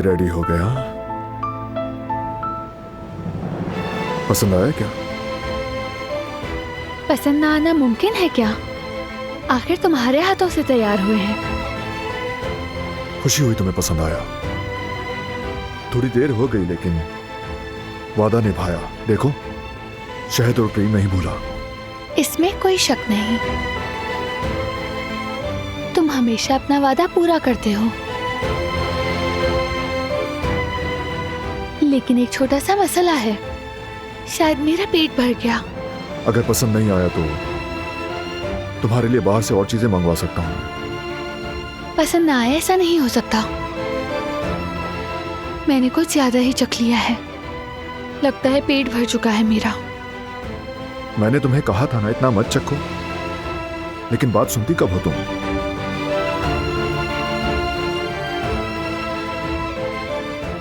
Ready हो गया। पसंद आया क्या? पसंद ना आना मुमकिन है क्या? आखिर तुम्हारे हाथों से तैयार हुए हैं। खुशी हुई तुम्हें पसंद आया। थोड़ी देर हो गई लेकिन वादा निभाया। देखो, शहद और क्रीम नहीं भूला। इसमें कोई शक नहीं, तुम हमेशा अपना वादा पूरा करते हो। लेकिन एक छोटा सा मसला है, शायद मेरा पेट भर गया। अगर पसंद नहीं आया तो तुम्हारे लिए बाहर से और चीजें मंगवा सकता हूँ। पसंद ना आए ऐसा नहीं हो सकता। मैंने कुछ ज्यादा ही चख लिया है, लगता है पेट भर चुका है मेरा। मैंने तुम्हें कहा था ना इतना मत चखो, लेकिन बात सुनती कब हो तुम?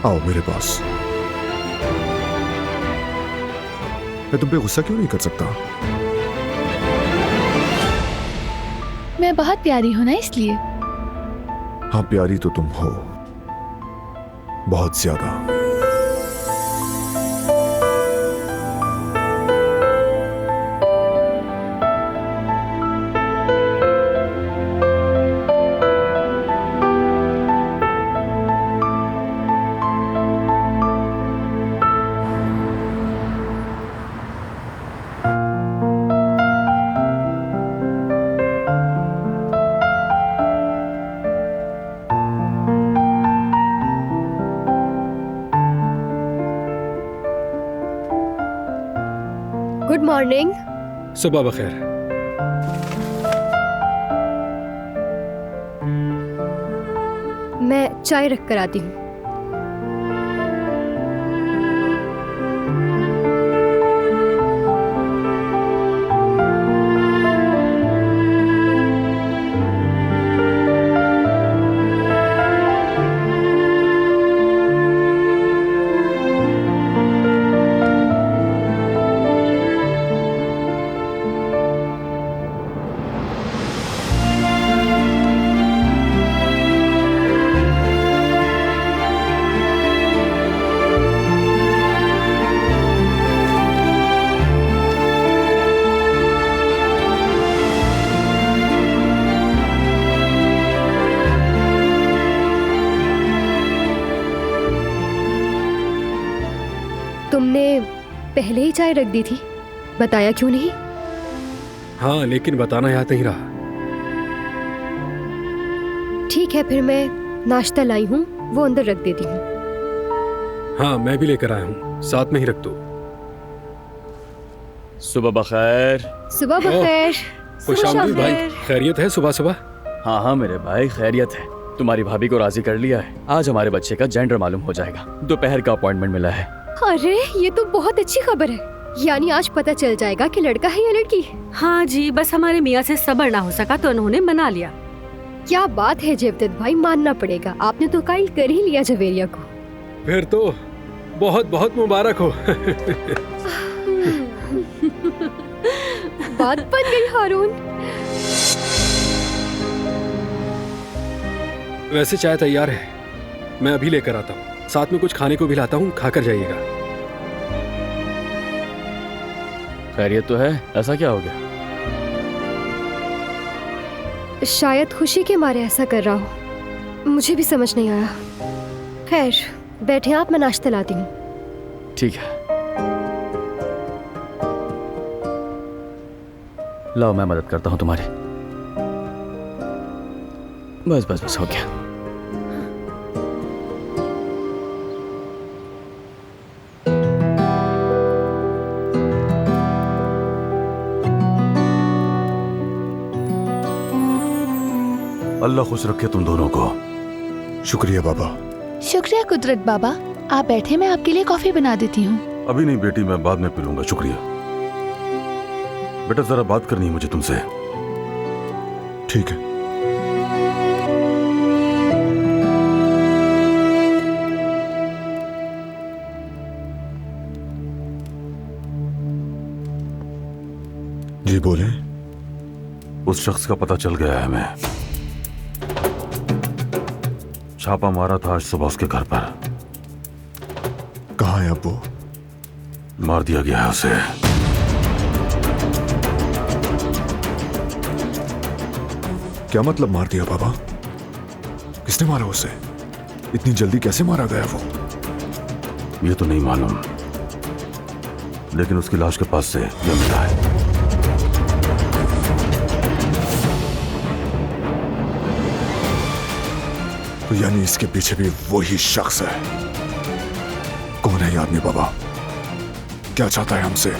आओ मेरे पास। मैं तुम पे गुस्सा क्यों नहीं कर सकता? मैं बहुत प्यारी हूं ना, इसलिए। हाँ, प्यारी तो तुम हो, बहुत ज्यादा। Good morning. सुबह बखैर। मैं चाय रख कर आती हूँ। तुमने पहले ही चाय रख दी थी, बताया क्यों नहीं? हाँ, लेकिन बताना याद नहीं रहा। ठीक है, फिर मैं नाश्ता लाई हूँ, वो अंदर रख देती हूँ। हाँ, मैं भी लेकर आया हूँ, साथ में ही रख दो। सुबह बखैर। सुबह बखैर। खुशामदीद भाई, खैरियत है सुबह सुबह? हाँ हाँ मेरे भाई, खैरियत है। तुम्हारी भाभी को राजी कर लिया है, आज हमारे बच्चे का जेंडर मालूम हो जाएगा। दोपहर का अपॉइंटमेंट मिला है। अरे, ये तो बहुत अच्छी खबर है। यानी आज पता चल जाएगा कि लड़का है या लड़की। हाँ जी, बस हमारे मियाँ से सब्र ना हो सका तो उन्होंने मना लिया। क्या बात है जेवदत भाई, मानना पड़ेगा, आपने तो कायल कर ही लिया जवेरिया को। फिर तो बहुत बहुत मुबारक हो। बात बन गई हारून। वैसे चाय तैयार है, मैं अभी लेकर आता हूँ। साथ में कुछ खाने को भी लाता हूँ, खाकर जाइएगा। खैरियत तो है, ऐसा क्या हो गया? शायद खुशी के मारे ऐसा कर रहा हो, मुझे भी समझ नहीं आया। खैर, बैठे आप, मैं नाश्ता लाती हूँ। ठीक है, लाओ मैं मदद करता हूँ तुम्हारी। बस बस बस, हो गया। अल्लाह खुश रखे तुम दोनों को। शुक्रिया बाबा। शुक्रिया कुदरत बाबा, आप बैठे, मैं आपके लिए कॉफी बना देती हूँ। अभी नहीं बेटी, मैं बाद में पी लूंगा। शुक्रिया बेटा, जरा बात करनी है मुझे तुमसे। ठीक है। जी बोले। उस शख्स का पता चल गया है हमें। छापा मारा था आज सुबह उसके घर पर। कहाँ है अब्बू? मार दिया गया है उसे। क्या मतलब मार दिया बाबा? किसने मारा उसे? इतनी जल्दी कैसे मारा गया वो? ये तो नहीं मालूम, लेकिन उसकी लाश के पास से यह मिला है। तो यानी इसके पीछे भी वही शख्स है। कौन है ये आदमी बाबा? क्या चाहता है हमसे?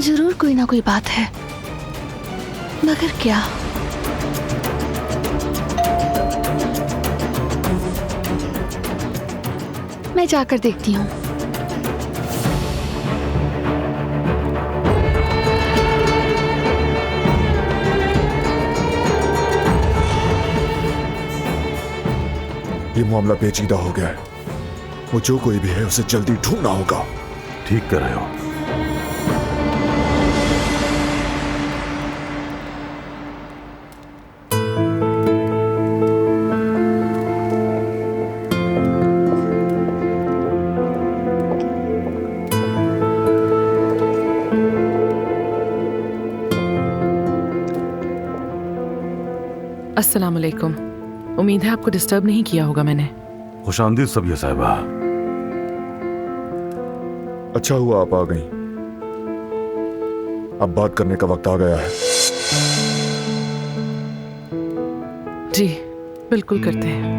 जरूर कोई ना कोई बात है, मगर क्या? मैं जाकर देखती हूँ। ये मामला पेचीदा हो गया है। वो जो कोई भी है उसे जल्दी ढूंढना होगा। ठीक कर रहे हो। अस्सलाम वालेकुम। उम्मीद है आपको डिस्टर्ब नहीं किया होगा मैंने। खुशामदीद सबिया साहिबा। अच्छा हुआ आप आ गई। अब बात करने का वक्त आ गया है। जी बिल्कुल करते हैं।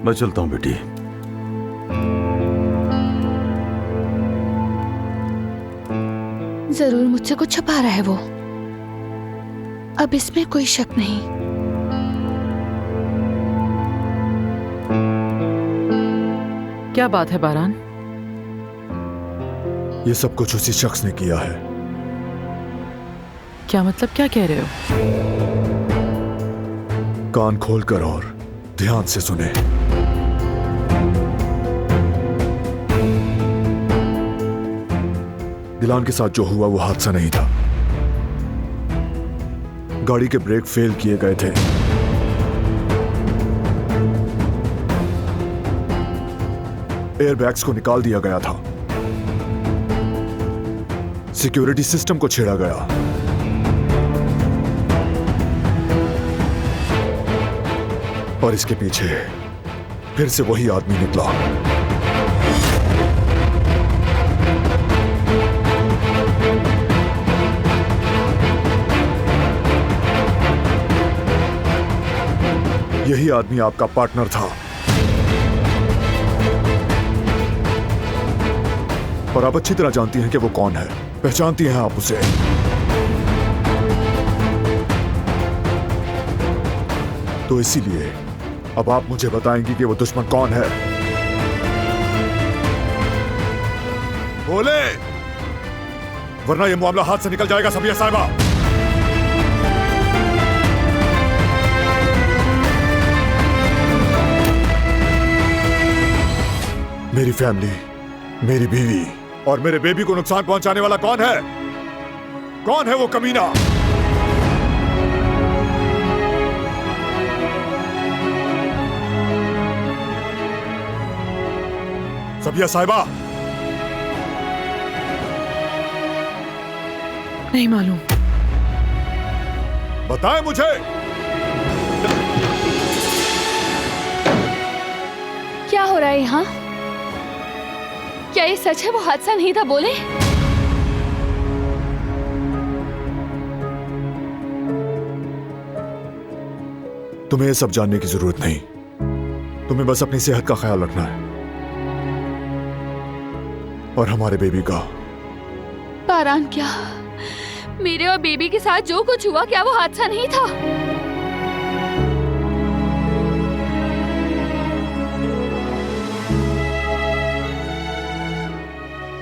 मैं चलता हूं बेटी। जरूर मुझसे कुछ छुपा रहा है वो, अब इसमें कोई शक नहीं। क्या बात है बारान? ये सब कुछ उसी शख्स ने किया है। क्या मतलब, क्या कह रहे हो? कान खोलकर और ध्यान से सुने। दिलान के साथ जो हुआ वो हादसा नहीं था। गाड़ी के ब्रेक फेल किए गए थे। एयरबैग्स को निकाल दिया गया था। सिक्योरिटी सिस्टम को छेड़ा गया। और इसके पीछे फिर से वही आदमी निकला। यही आदमी आपका पार्टनर था। और आप अच्छी तरह जानती हैं कि वो कौन है। पहचानती हैं आप उसे। तो इसीलिए अब आप मुझे बताएंगी कि वो दुश्मन कौन है। बोले, वरना ये मामला हाथ से निकल जाएगा सबिया साहिबा। मेरी फैमिली, मेरी बीवी और मेरे बेबी को नुकसान पहुंचाने वाला कौन है? कौन है वो कमीना? सबिया साहिबा। नहीं मालूम। बताएं मुझे। क्या हो रहा है यहाँ? क्या ये सच है? वो हादसा नहीं था बोले? तुम्हें ये सब जानने की जरूरत नहीं। तुम्हें बस अपनी सेहत का ख्याल रखना है और हमारे बेबी का। बारान, क्या मेरे और बेबी के साथ जो कुछ हुआ, क्या वो हादसा नहीं था?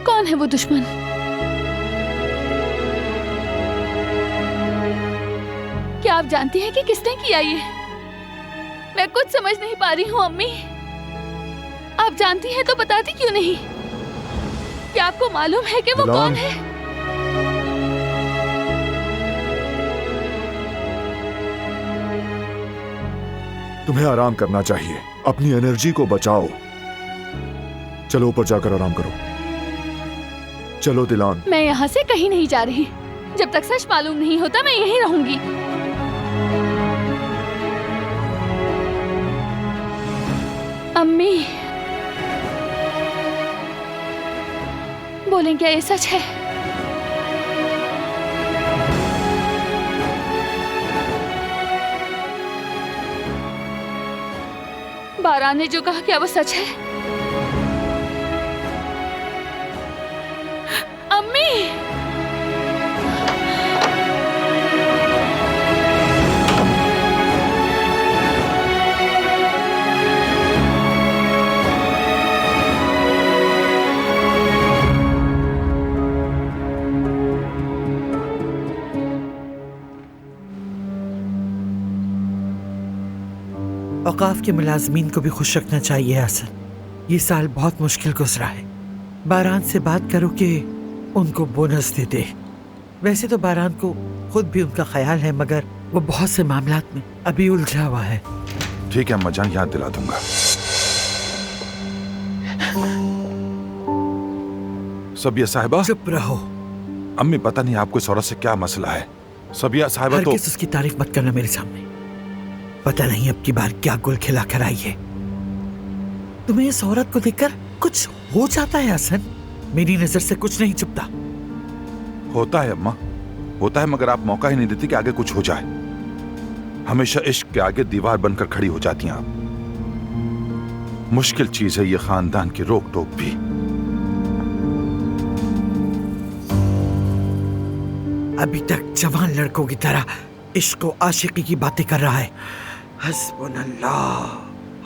कौन है वो दुश्मन? आप जानती हैं कि किसने किया ये? मैं कुछ समझ नहीं पा रही हूँ अम्मी। आप जानती हैं तो बताती क्यों नहीं? क्या आपको मालूम है कि वो दिलान। कौन है? तुम्हें आराम करना चाहिए, अपनी एनर्जी को बचाओ। चलो ऊपर जाकर आराम करो। चलो दिलान। मैं यहाँ से कहीं नहीं जा रही। जब तक सच मालूम नहीं होता मैं यहीं रहूंगी। अम्मी, बोलें क्या ये सच है? बारान ने जो कहा क्या वो सच है? अम्मी! औकाफ के मुलाजमीन को भी खुश रखना चाहिए हसन। ये साल बहुत मुश्किल गुजरा है। बारान से बात करो कि उनको बोनस दे दे। वैसे तो बारान को खुद भी उनका ख्याल है, मगर वो बहुत से मामलात में अभी उलझा हुआ है। ठीक है अम्मा जान, याद दिला दूंगा। सबिया साहिबा। चुप रहो। अम्मी पता नहीं आपको इस औरत से क्या मसला है। सबिया साहिबा तो हरगिज़ उसकी तारीफ मत करना मेरे सामने। पता नहीं अब की बार क्या गुल खिला कर आई है। तुम्हें इस औरत को देखकर कुछ हो जाता है हसन। मेरी नजर से कुछ नहीं छुपता। होता है अम्मा, होता है, मगर आप मौका ही नहीं देती कि आगे कुछ हो जाए। हमेशा इश्क के आगे दीवार बनकर खड़ी हो जाती हैं आप। मुश्किल चीज है ये खानदान की रोक टोक भी। अभी तक जवान लड़कों की तरह इश्क और आशिकी की बातें कर रहा है। हस्बुनल्लाह,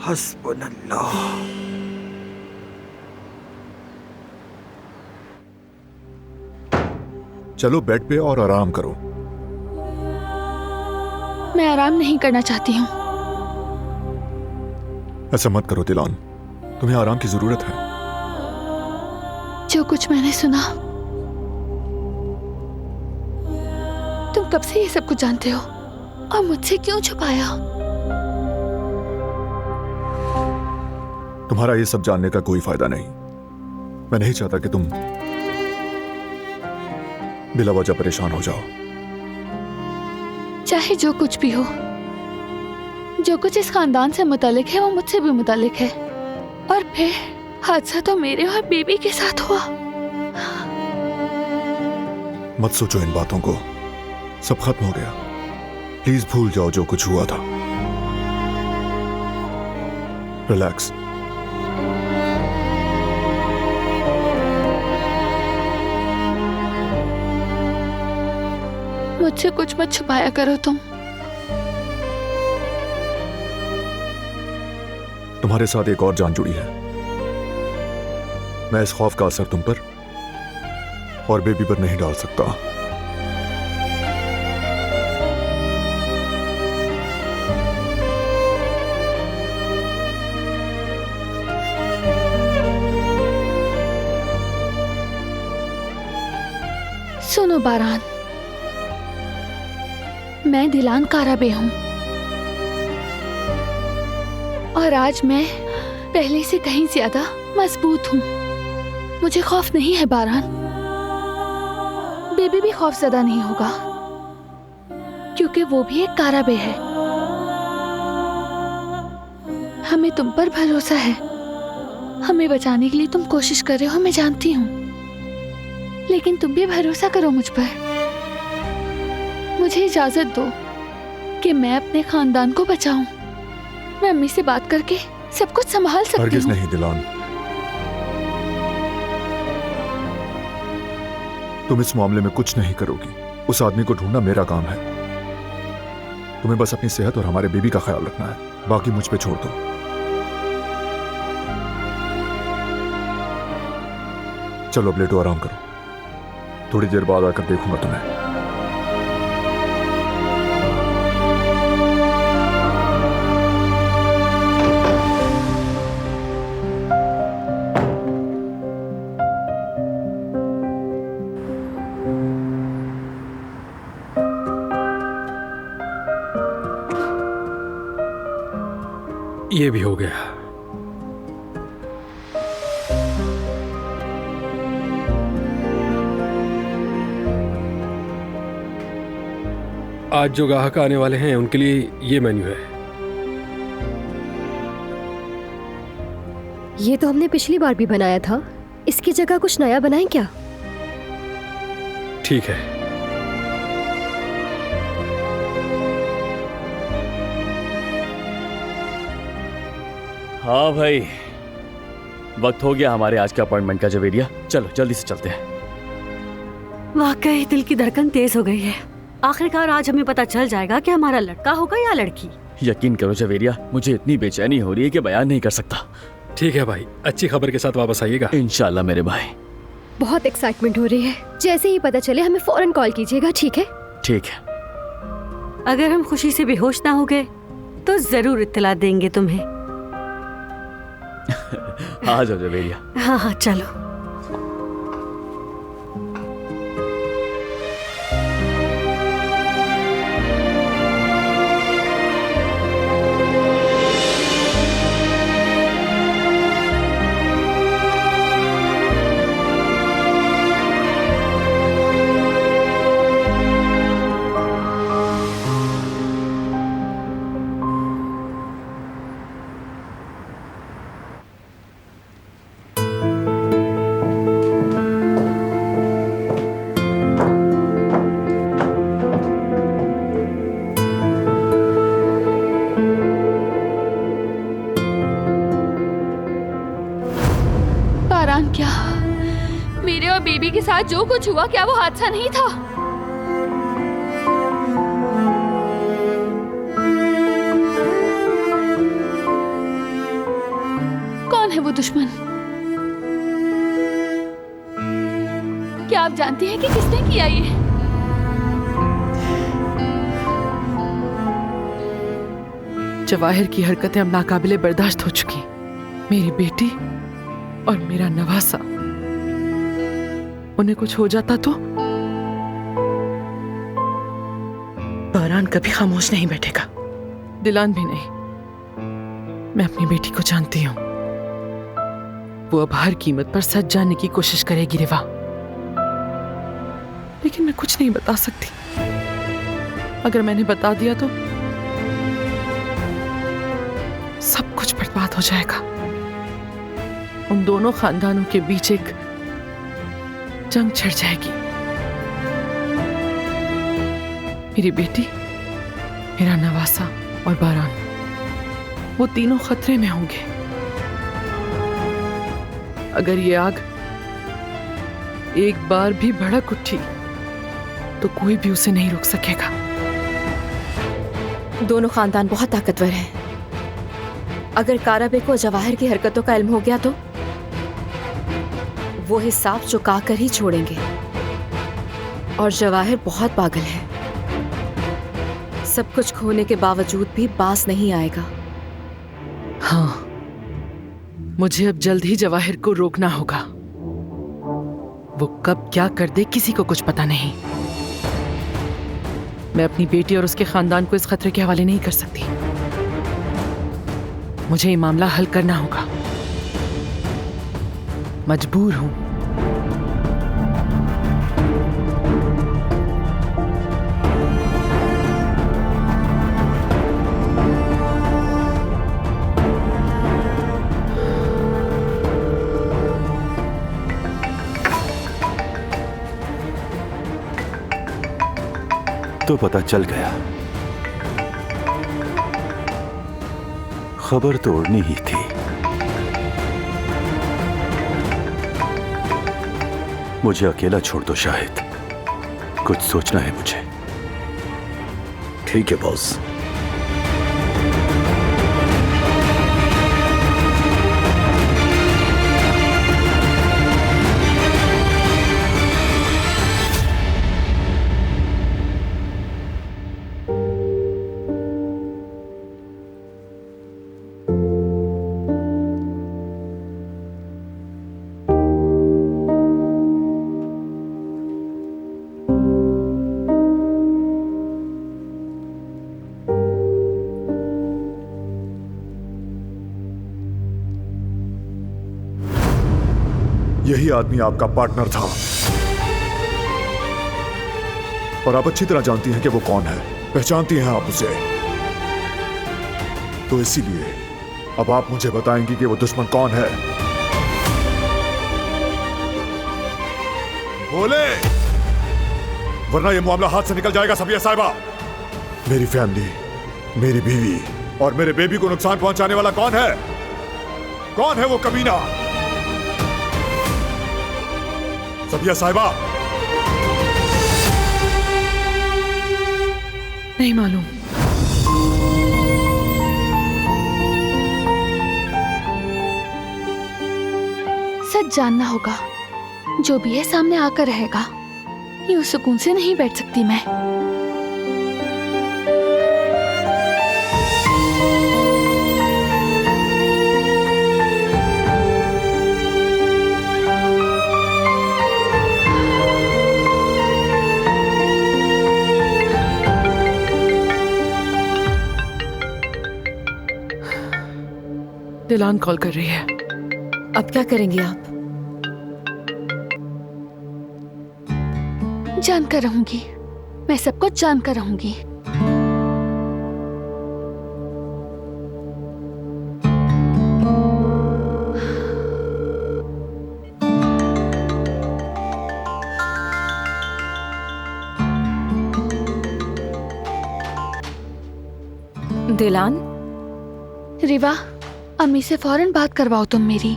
हस्बुनल्लाह। चलो बेड पे और आराम करो। मैं आराम नहीं करना चाहती हूँ। ऐसा मत करो दिलान, तुम्हें आराम की जरूरत है। जो कुछ मैंने सुना, तुम कब से ये सब कुछ जानते हो और मुझसे क्यों छुपाया? तुम्हारा ये सब जानने का कोई फायदा नहीं। मैं नहीं चाहता कि तुम बिला वजह परेशान हो जाओ। चाहे जो कुछ भी हो, जो कुछ इस खानदान से मुतालिक है वो मुझसे भी मुतालिक है। और फिर हादसा तो मेरे और बेबी के साथ हुआ। मत सोचो इन बातों को, सब खत्म हो गया। प्लीज भूल जाओ जो कुछ हुआ था। रिलैक्स। मुझसे कुछ मत छुपाया करो तुम। तुम्हारे साथ एक और जान जुड़ी है। मैं इस खौफ का असर तुम पर और बेबी पर नहीं डाल सकता। सुनो बारान, मैं दिलान काराबे हूं और आज मैं पहले से कहीं ज्यादा मजबूत हूं। मुझे खौफ नहीं है बारान। बेबी भी खौफजदा नहीं होगा क्योंकि वो भी एक काराबे है। हमें तुम पर भरोसा है। हमें बचाने के लिए तुम कोशिश कर रहे हो, मैं जानती हूं, लेकिन तुम भी भरोसा करो मुझ पर। मुझे इजाजत दो कि मैं अपने खानदान को बचाऊं। मैं अम्मी से बात करके सब कुछ संभाल सकती हरगिज़ हूँ। नहीं दिलान, तुम इस मामले में कुछ नहीं करोगी। उस आदमी को ढूंढना मेरा काम है। तुम्हें बस अपनी सेहत और हमारे बेबी का ख्याल रखना है, बाकी मुझ पे छोड़ दो। चलो अब लेटो, आराम करो। थोड़ी देर बाद आकर देखूंगा तुम्हें। ये भी हो गया। आज जो ग्राहक आने वाले हैं उनके लिए ये मेन्यू है। ये तो हमने पिछली बार भी बनाया था, इसकी जगह कुछ नया बनाएं क्या? ठीक है। हाँ भाई, वक्त हो गया हमारे आज के अपॉइंटमेंट का जवेरिया। चलो जल्दी से चलते हैं। वाकई दिल की धड़कन तेज हो गई है। आखिरकार आज हमें पता चल जाएगा कि हमारा लड़का होगा या लड़की। यकीन करो जवेरिया, मुझे इतनी बेचैनी हो रही है कि बयान नहीं कर सकता। ठीक है भाई, अच्छी खबर के साथ वापस आइएगा। इंशाल्लाह मेरे भाई। बहुत एक्साइटमेंट हो रही है। जैसे ही पता चले हमें फौरन कॉल कीजिएगा, ठीक है? ठीक है। अगर हम खुशी से बेहोश ना हो गए तो जरूर इत्तला देंगे तुम्हें। आ जाओ जवेरिया। हाँ हाँ चलो। बारान, क्या मेरे और बेबी के साथ जो कुछ हुआ, क्या वो हादसा नहीं था? कौन है वो दुश्मन? क्या आप जानती हैं कि किसने किया ये? जवाहिर की हरकतें अब नाकाबिले बर्दाश्त हो चुकी। मेरी बेटी और मेरा नवासा, उन्हें कुछ हो जाता तो बारान कभी खामोश नहीं बैठेगा, दिलान भी नहीं। मैं अपनी बेटी को जानती हूँ, वो अब हर कीमत पर सच जानने की कोशिश करेगी रिवा, लेकिन मैं कुछ नहीं बता सकती। अगर मैंने बता दिया तो सब कुछ बर्बाद हो जाएगा। उन दोनों खानदानों के बीच एक जंग छिड़ जाएगी। मेरी बेटी, मेरा नवासा और बारान, वो तीनों खतरे में होंगे। अगर ये आग एक बार भी भड़क उठी तो कोई भी उसे नहीं रोक सकेगा। दोनों खानदान बहुत ताकतवर हैं। अगर काराबे को जवाहिर की हरकतों का इल्म हो गया तो वो हिसाब चुका कर ही छोड़ेंगे। और जवाहिर बहुत पागल है, सब कुछ खोने के बावजूद भी बास नहीं आएगा। हाँ, मुझे अब जल्द ही जवाहिर को रोकना होगा। वो कब क्या कर दे किसी को कुछ पता नहीं। मैं अपनी बेटी और उसके खानदान को इस खतरे के हवाले नहीं कर सकती। मुझे ये मामला हल करना होगा, मजबूर हूं। तो पता चल गया, खबर तो उड़नी ही थी। मुझे अकेला छोड़ दो शाहिद, कुछ सोचना है मुझे। ठीक है बॉस। यही आदमी आपका पार्टनर था और आप अच्छी तरह जानती हैं कि वो कौन है, पहचानती हैं आप उसे। तो इसीलिए अब आप मुझे बताएंगी कि वो दुश्मन कौन है। बोले, वरना ये मामला हाथ से निकल जाएगा सबिया साहिबा। मेरी फैमिली, मेरी बीवी और मेरे बेबी को नुकसान पहुंचाने वाला कौन है? कौन है वो कमीना? सबिया साहिबा। नहीं मालूम। सच जानना होगा। जो भी है सामने आकर रहेगा। यूं सुकून से नहीं बैठ सकती मैं। दिलान कॉल कर रही है। अब क्या करेंगी आप? जानकर रहूंगी, मैं सब कुछ जानकर रहूंगी। दिलान? रिवा, अम्मी से फौरन बात करवाओ तुम मेरी।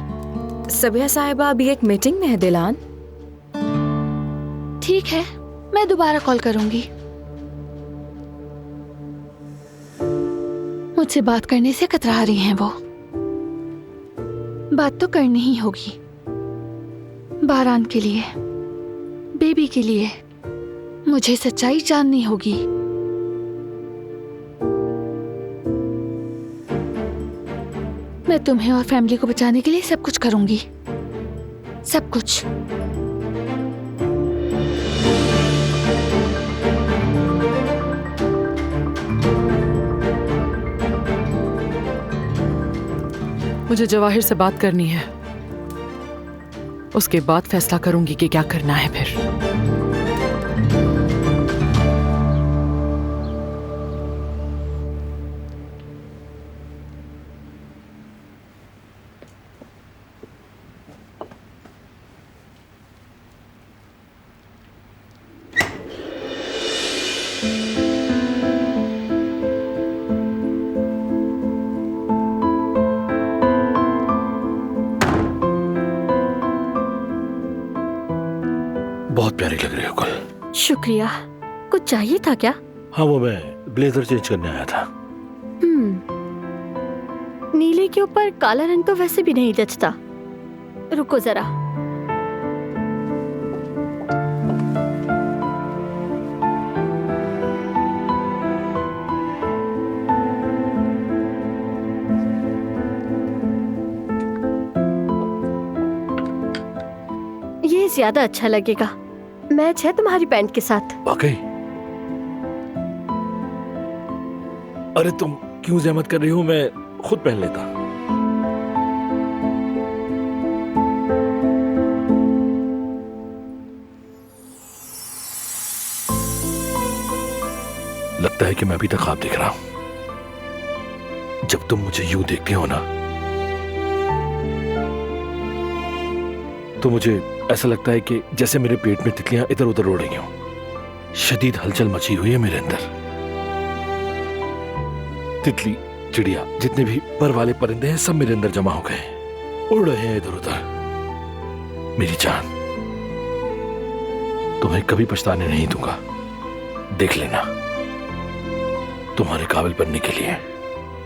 सबिया साहिबा अभी एक मीटिंग में है दिलान। ठीक है, मैं दोबारा कॉल करूंगी। मुझसे बात करने से कतरा रही हैं वो। बात तो करनी ही होगी। बारान के लिए, बेबी के लिए मुझे सच्चाई जाननी होगी। मैं तुम्हें और फैमिली को बचाने के लिए सब कुछ करूंगी, सब कुछ। मुझे जवाहिर से बात करनी है, उसके बाद फैसला करूंगी कि क्या करना है फिर। बहुत प्यारी लग रही हो कल। शुक्रिया। कुछ चाहिए था क्या? हाँ, वो मैं ब्लेजर चेंज करने आया था। नीले के ऊपर काला रंग तो वैसे भी नहीं जचता। रुको जरा। ये ज्यादा अच्छा लगेगा। मैच है तुम्हारी पैंट के साथ। वाकई? अरे तुम क्यों जहमत कर रही हो, मैं खुद पहन लेता। लगता है कि मैं अभी तक ख्वाब देख रहा हूं। जब तुम मुझे यूं देखते हो ना, तो मुझे ऐसा लगता है कि जैसे मेरे पेट में तितलियां इधर उधर उड़ रही हों। शदीद हलचल मची हुई है मेरे अंदर। तितली, चिड़िया, जितने भी पर वाले परिंदे हैं, सब मेरे अंदर जमा हो गए, उड़ रहे हैं इधर उधर। मेरी जान, तुम्हें कभी पछताने नहीं दूंगा। देख लेना, तुम्हारे काबिल बनने के लिए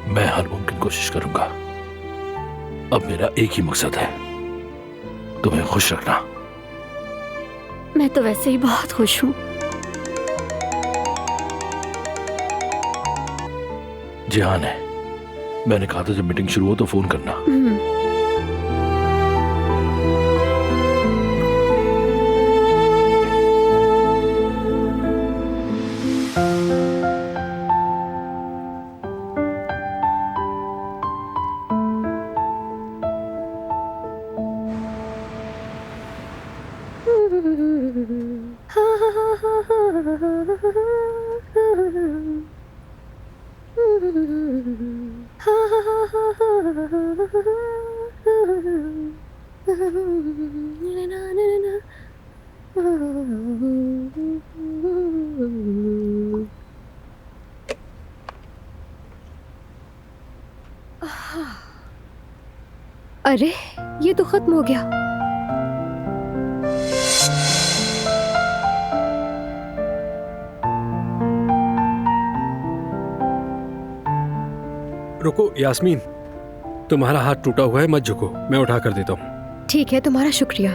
मैं हर मुमकिन कोशिश करूंगा। अब मेरा एक ही मकसद है, तुम्हें खुश रखना। मैं तो वैसे ही बहुत खुश हूँ। जिहान है, मैंने कहा था जब मीटिंग शुरू हो तो फोन करना। अरे ये तो खत्म हो गया। रुको यास्मीन, तुम्हारा हाथ टूटा हुआ है, मत झुको, मैं उठा कर देता हूँ। ठीक है, तुम्हारा शुक्रिया।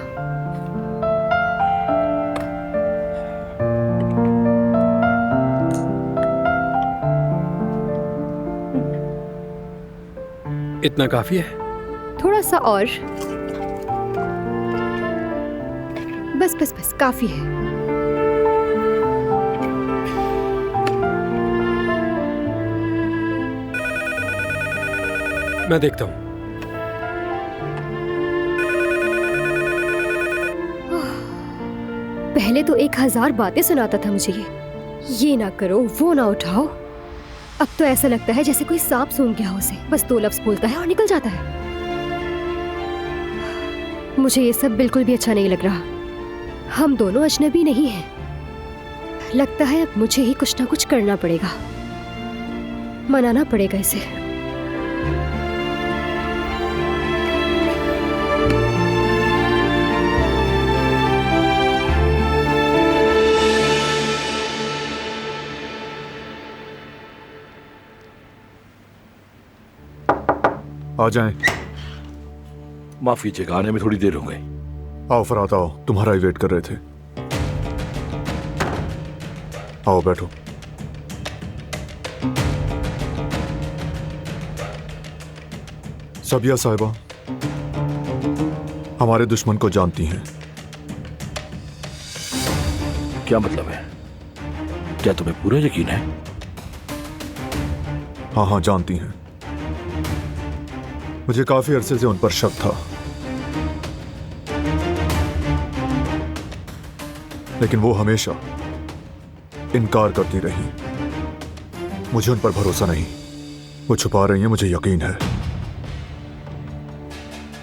इतना काफी है? थोड़ा सा और। बस बस बस, काफी है। मैं देखता हूँ। पहले तो 1000 बातें सुनाता था मुझे ये ना करो, वो ना उठाओ। अब तो ऐसा लगता है जैसे कोई सांप सूंघ गया हो उसे। बस 2 लफ्ज बोलता है और निकल जाता है। मुझे ये सब बिल्कुल भी अच्छा नहीं लग रहा। हम दोनों अजनबी नहीं हैं। लगता है अब मुझे ही कुछ ना कुछ करना पड़ेगा, मनाना पड़ेगा इसे। आ जाएं। माफ कीजिएगा, आने में थोड़ी देर हो गई। आओ फरात, आओ, तुम्हारा ही वेट कर रहे थे। आओ बैठो। सबिया साहिबा हमारे दुश्मन को जानती हैं। क्या मतलब है? क्या तुम्हें पूरा यकीन है? हाँ हाँ, जानती हैं। मुझे काफी अरसे से उन पर शक था, लेकिन वो हमेशा इनकार करती रही। मुझे उन पर भरोसा नहीं। वो छुपा रही हैं, मुझे यकीन है।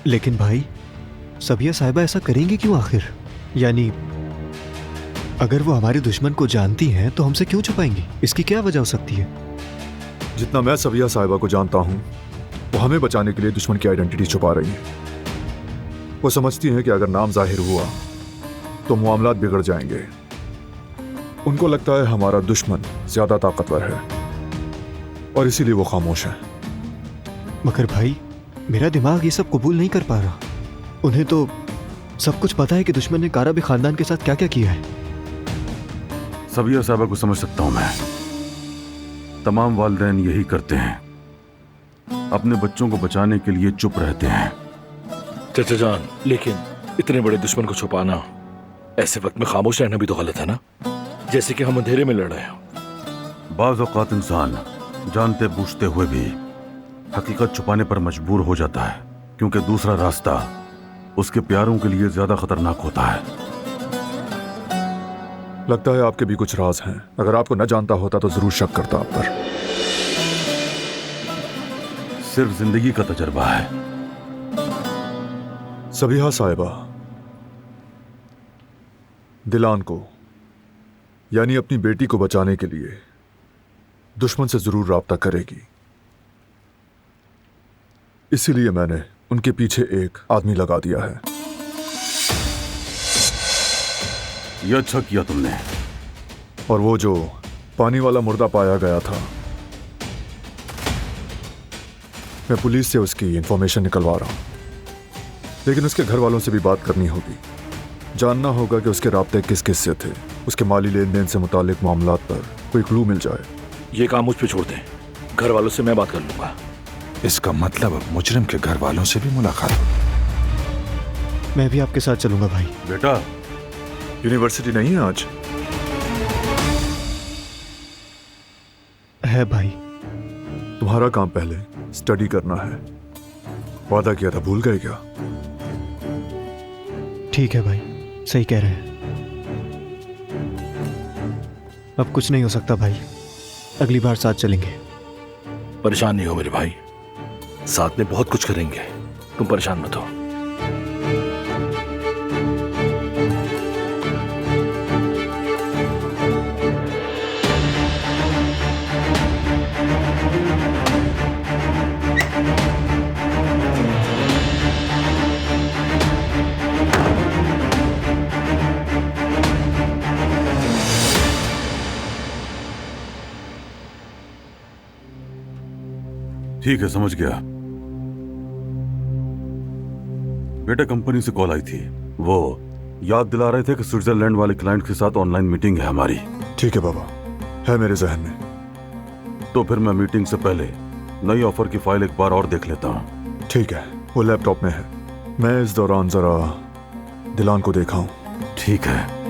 लेकिन भाई, सबिया साहिबा ऐसा करेंगी क्यों आखिर? यानी अगर वो हमारे दुश्मन को जानती हैं तो हमसे क्यों छुपाएंगी? इसकी क्या वजह हो सकती है? जितना मैं सबिया साहिबा को जानता हूं, वो हमें बचाने के लिए दुश्मन की आइडेंटिटी छुपा रही है। वो समझती हैं कि अगर नाम जाहिर हुआ तो मामलात बिगड़ जाएंगे। उनको लगता है हमारा दुश्मन ज्यादा ताकतवर है और इसीलिए वो खामोश है। मगर भाई, मेरा दिमाग ये सब कबूल नहीं कर पा रहा। उन्हें तो सब कुछ पता है कि दुश्मन ने काराबी खानदान के साथ क्या क्या किया है। सबिया साहबा को समझ सकता हूं मैं। तमाम वालिदैन यही करते हैं, अपने बच्चों को बचाने के लिए चुप रहते हैं। चाचा जान, लेकिन इतने बड़े दुश्मन को छुपाना, ऐसे वक्त में खामोश रहना भी तो गलत है ना? जैसे कि हम अंधेरे में लड़ रहे हो। बाज़ औक़ात इंसान जानते बूझते हुए भी हकीकत छुपाने पर मजबूर हो जाता है, क्योंकि दूसरा रास्ता उसके प्यारों के लिए ज्यादा खतरनाक होता है। लगता है आपके भी कुछ राज हैं। अगर आपको न जानता होता तो जरूर शक करता आप पर। सिर्फ जिंदगी का तजर्बा है। सबिया साहिबा दिलान को, यानी अपनी बेटी को बचाने के लिए दुश्मन से जरूर राब्ता करेगी। इसीलिए मैंने उनके पीछे एक आदमी लगा दिया है। यह अच्छा किया तुमने। और वो जो पानी वाला मुर्दा पाया गया था, मैं पुलिस से उसकी इंफॉर्मेशन निकलवा रहा हूं। लेकिन उसके घर वालों से भी बात करनी होगी। जानना होगा कि उसके राब्ते किस किस से थे। उसके माली लेन देन से मुतालिक मामलात पर कोई क्लू मिल जाए। ये काम मुझ पे छोड़ दें, घर वालों से मैं बात कर लूंगा। इसका मतलब अब मुजरिम के घर वालों से भी मुलाकात हो। मैं भी आपके साथ चलूंगा भाई। बेटा, यूनिवर्सिटी नहीं है आज? है भाई। तुम्हारा काम पहले स्टडी करना है। वादा किया था, भूल गए क्या? ठीक है भाई, सही कह रहे हैं। अब कुछ नहीं हो सकता भाई, अगली बार साथ चलेंगे। परेशान नहीं हो मेरे भाई, साथ में बहुत कुछ करेंगे, तुम परेशान मत हो। ठीक है, समझ गया। बेटा, कंपनी से कॉल आई थी, वो याद दिला रहे थे कि स्विट्जरलैंड वाले क्लाइंट के साथ ऑनलाइन मीटिंग है हमारी। ठीक है बाबा, है मेरे जहन में। तो फिर मैं मीटिंग से पहले नई ऑफर की फाइल एक बार और देख लेता हूँ। ठीक है, वो लैपटॉप में है। मैं इस दौरान जरा दिलान को देखा हूँ। ठीक है।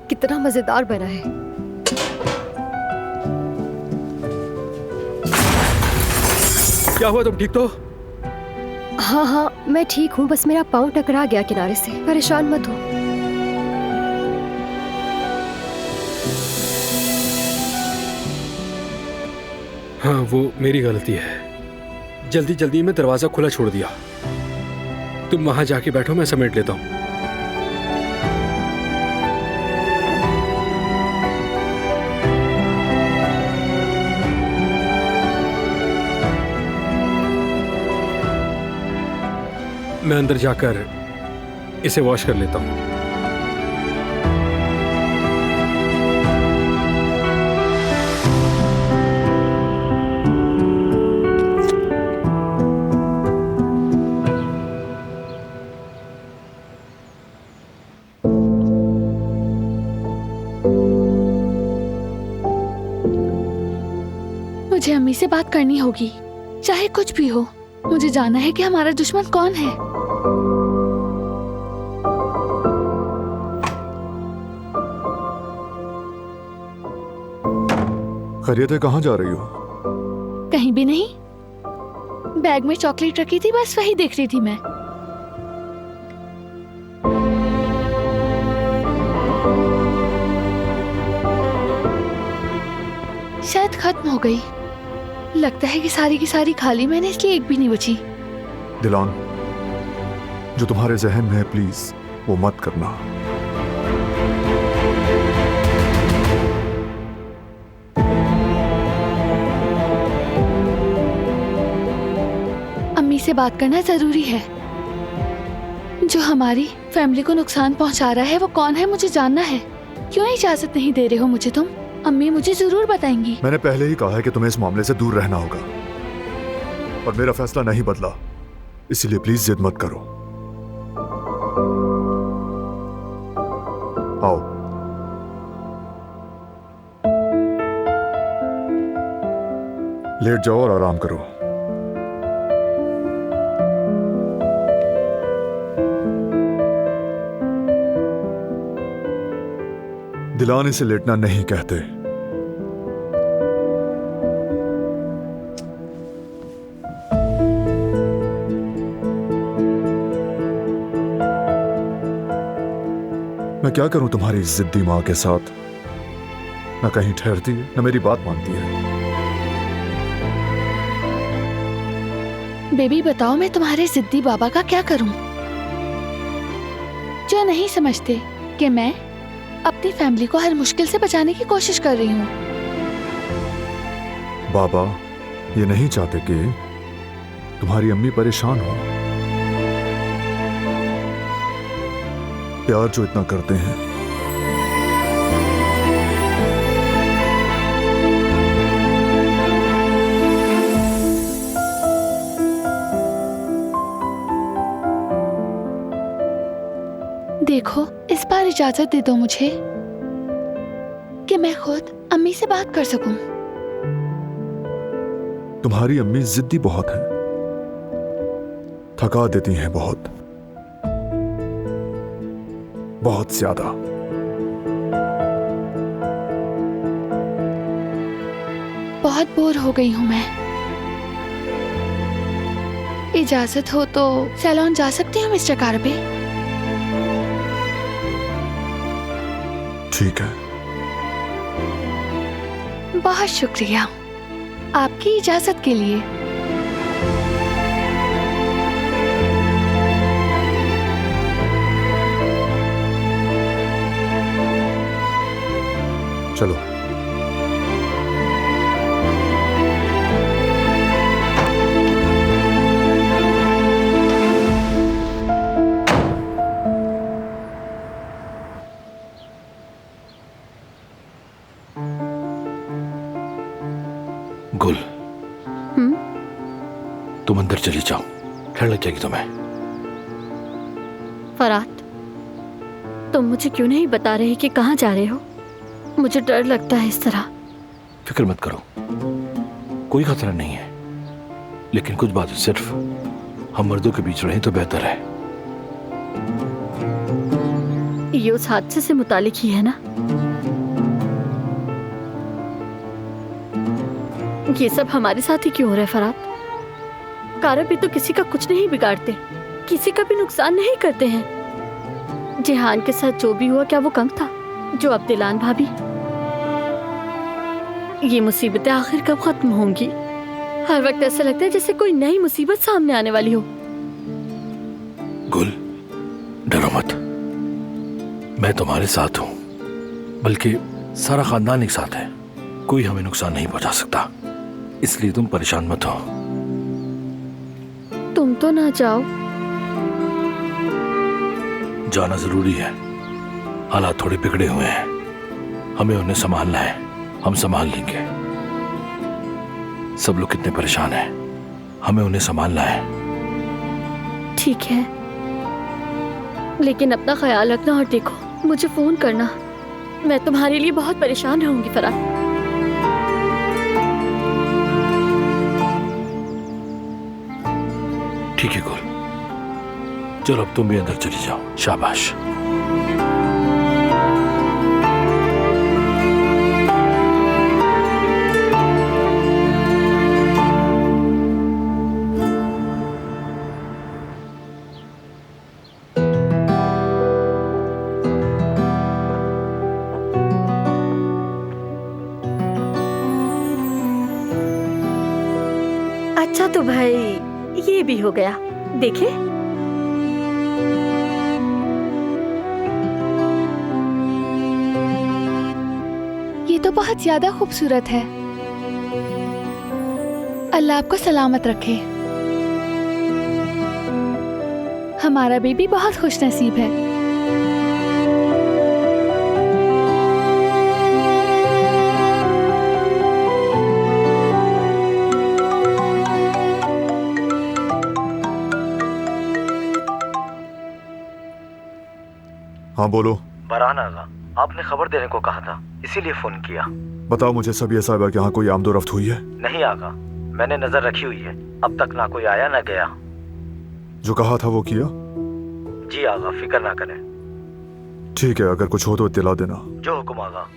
कितना मजेदार बना है। क्या हुआ, तुम ठीक तो? हाँ हाँ, मैं ठीक हूँ, बस मेरा पाँव टकरा गया किनारे से। परेशान मत हो। हाँ, वो मेरी गलती है। जल्दी जल्दी में दरवाजा खुला छोड़ दिया। तुम वहां जाके बैठो, मैं समेट लेता हूँ। मैं अंदर जाकर इसे वॉश कर लेता हूँ। मुझे अम्मी से बात करनी होगी, चाहे कुछ भी हो। मुझे जानना है कि हमारा दुश्मन कौन है। खैरियत है, कहाँ जा रही हो? कहीं भी नहीं, बैग में चॉकलेट रखी थी, बस वही देख रही थी मैं। शायद खत्म हो गई। लगता है कि सारी की सारी खाली मैंने, इसलिए एक भी नहीं बची। दिलान, जो तुम्हारे जहन में है प्लीज वो मत करना। अम्मी से बात करना जरूरी है। जो हमारी फैमिली को नुकसान पहुंचा रहा है वो कौन है, मुझे जानना है। क्यों इजाजत नहीं दे रहे हो मुझे तुम? अम्मी मुझे जरूर बताएंगी। मैंने पहले ही कहा है कि तुम्हें इस मामले से दूर रहना होगा, और मेरा फैसला नहीं बदला, इसीलिए प्लीज जिद मत करो। आओ। लेट जाओ और आराम करो। दिलान इसे लेटना नहीं कहते। मैं क्या करूं तुम्हारी जिद्दी मां के साथ? न कहीं ठहरती है, न मेरी बात मानती है। बेबी बताओ, मैं तुम्हारे जिद्दी बाबा का क्या करूं, जो नहीं समझते कि मैं अपनी फैमिली को हर मुश्किल से बचाने की कोशिश कर रही हूँ। बाबा ये नहीं चाहते कि तुम्हारी अम्मी परेशान हो। प्यार जो इतना करते हैं, देखो, इस बार इजाजत दे दो मुझे कि मैं खुद अम्मी से बात कर सकूं। तुम्हारी अम्मी जिद्दी बहुत हैं, थका देती हैं बहुत, बहुत ज्यादा। बहुत बोर हो गई हूं मैं। इजाजत हो तो सैलून जा सकती हूँ मिस्टर कारबे? ठीक है। बहुत शुक्रिया आपकी इजाजत के लिए। चलो। गुल, तुम अंदर चली जाओ, ठंड लग जाएगी तुम्हें। फरात, तुम मुझे क्यों नहीं बता रहे कि कहाँ जा रहे हो? मुझे डर लगता है इस तरह। फिक्र मत करो, कोई खतरा नहीं है, लेकिन कुछ बातें सिर्फ हम मर्दों के बीच रहें तो बेहतर है। ये उस हादसे से मुतालिक ही है ना? ये सब हमारे साथ ही क्यों हो रहा है फरात? कारबे तो किसी का कुछ नहीं बिगाड़ते, किसी का भी नुकसान नहीं करते हैं। जिहान के साथ जो भी हुआ, क्या वो कम था? जो अब दिलान भाभी, ये मुसीबतें आखिर कब खत्म होंगी? हर वक्त ऐसा लगता है जैसे कोई नई मुसीबत सामने आने वाली हो। गुल, डरो मत, मैं तुम्हारे साथ हूं, बल्कि सारा खानदान एक साथ है। कोई हमें नुकसान नहीं पहुंचा सकता, इसलिए तुम परेशान मत हो। तुम तो ना जाओ। जाना जरूरी है, हालात थोड़े बिगड़े हुए हैं, हमें उन्हें संभालना है। हम संभाल लेंगे। सब लोग कितने परेशान हैं, हमें उन्हें संभालना है। ठीक है, लेकिन अपना ख्याल रखना और देखो, मुझे फोन करना। मैं तुम्हारे लिए बहुत परेशान रहूंगी फरात। ठीक है गुल, चलो अब तुम भी अंदर चली जाओ। शाबाश। अच्छा तो भाई ये भी हो गया, देखे? ये तो बहुत ज्यादा खूबसूरत है। अल्लाह आपको सलामत रखे। हमारा बेबी बहुत खुश नसीब है। हाँ बोलो। बारान आगा, आपने खबर देने को कहा था, इसीलिए फोन किया। बताओ मुझे, सबिया साहिबा के यहाँ कोई आमदोरफ्त हुई है? नहीं आगा, मैंने नजर रखी हुई है, अब तक ना कोई आया ना गया। जो कहा था वो किया? जी आगा, फिक्र ना करें। ठीक है, अगर कुछ हो तो इत्तला देना। जो हुक्म आगा।